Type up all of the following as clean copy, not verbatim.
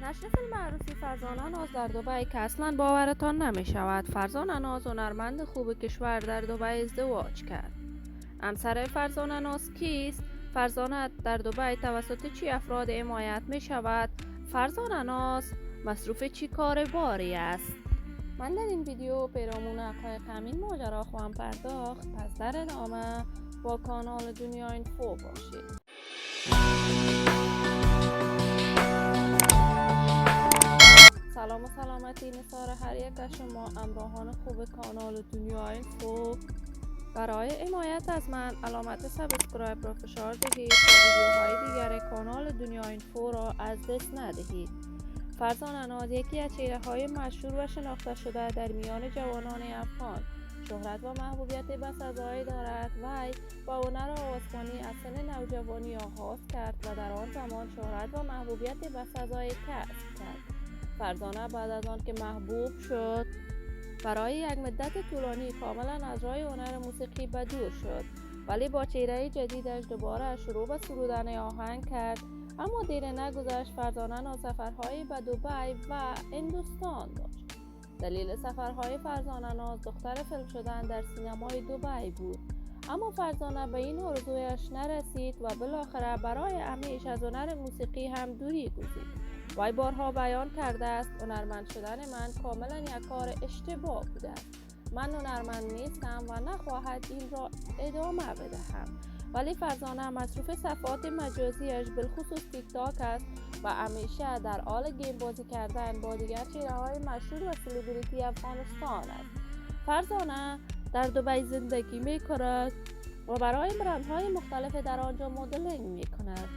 نشر فیلم عروسی فرزانه ناز در دبی که اصلا باورتان نمی شود. فرزانه ناز هنرمند خوب کشور در دبی ازدواج کرد. همسر فرزانه ناز کیست؟ فرزانه در دبی توسط چی افراد حمایت می شود؟ فرزانه ناز مصروف چی کار باری است؟ من در این ویدیو پیرامون حقایق همین ماجرا خواهم پرداخت. پس در ادامه با کانال دنیا اینفو باشید. سلام و سلامتی نثار هر یک از شما همراهان خوب کانال دنیا اینفو. برای حمایت از من علامت سابسکرایب را فشار دهید و ویدیوهای دیگر کانال دنیا اینفو را از دست ندهید. فرزانه ناز یکی از چهره‌های مشهور و شناخته شده در میان جوانان افغان شهرت و محبوبیت بسزایی دارد. وی با هنر آوازخوانی از سن نوجوانی آغاز کرد و در آن زمان شهرت و محبوبیت بسزایی کسب کرد. فرزانه بعد از آن که محبوب شد برای یک مدت طولانی کاملا از راه هنر موسیقی به دور شد، ولی با چهره جدیدش دوباره شروع به سرودن آهنگ کرد. اما دیر نگذشت فرزانه ناز سفرهایی به دبی و هندوستان داشت. دلیل سفرهای فرزانه ناز دختر فیلم شدن در سینمای دبی بود، اما فرزانه به این آرزویش نرسید و بالاخره برای همیشه از هنر موسیقی هم دوری گزید. وی بارها بیان کرده است هنرمند شدن من کاملا یک کار اشتباه بوده است. من هنرمند نیستم و نخواهد این را ادامه بدهم. ولی فرزانه مصروف صفحات مجازیش بالخصوص تیک تاک است و همیشه در حال گیم بازی کردن با دیگر چهره‌های مشهور و سلبریتی افغانستان است. فرزانه در دبی زندگی می‌کند و برای برندهای مختلف در آنجا مدلینگ می‌کند.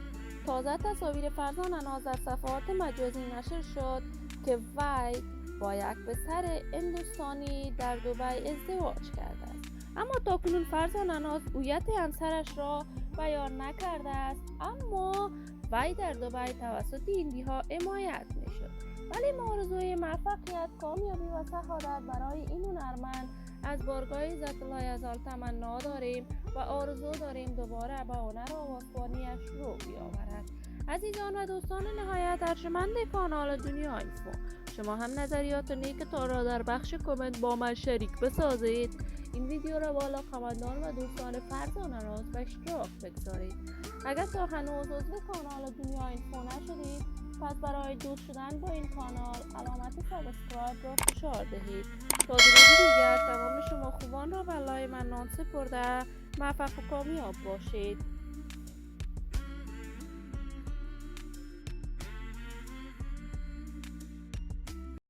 تازه تصاویر فرزانه ناز در صفحات مجازی نشر شد که وی با یک پسر هندوستانی در دبی ازدواج کرده است. اما تاکنون فرزانه ناز هویت همسرش را بیان نکرده است، اما وی در دبی توسط هندی‌ها حمایت می‌شد. ولی ما آرزوی موفقیت، کامیابی و سعادت برای این هنرمند از بارگاه عزت الله یزال تمنا داریم و آرزو داریم دوباره به هنر آوازخوانی‌اش رو بیاورد. عزیزان و دوستان نهایت ارجمند کانال دنیا اینفو، شما هم نظریات نیکتان را در بخش کامنت با من شریک بسازید. این ویدیو را بالا خواندان و دوستان فرزانه ناز به اشتراک بگذارید. اگر تا هنوز عضو کانال دنیا اینفو نشدید، پس برای دوست شدن با این کانال علامت سابسکرایب را فشار دهید. تا درودی دیگر تمام شما خوبان را به الله منان سپرده موفق و کامیاب باشید.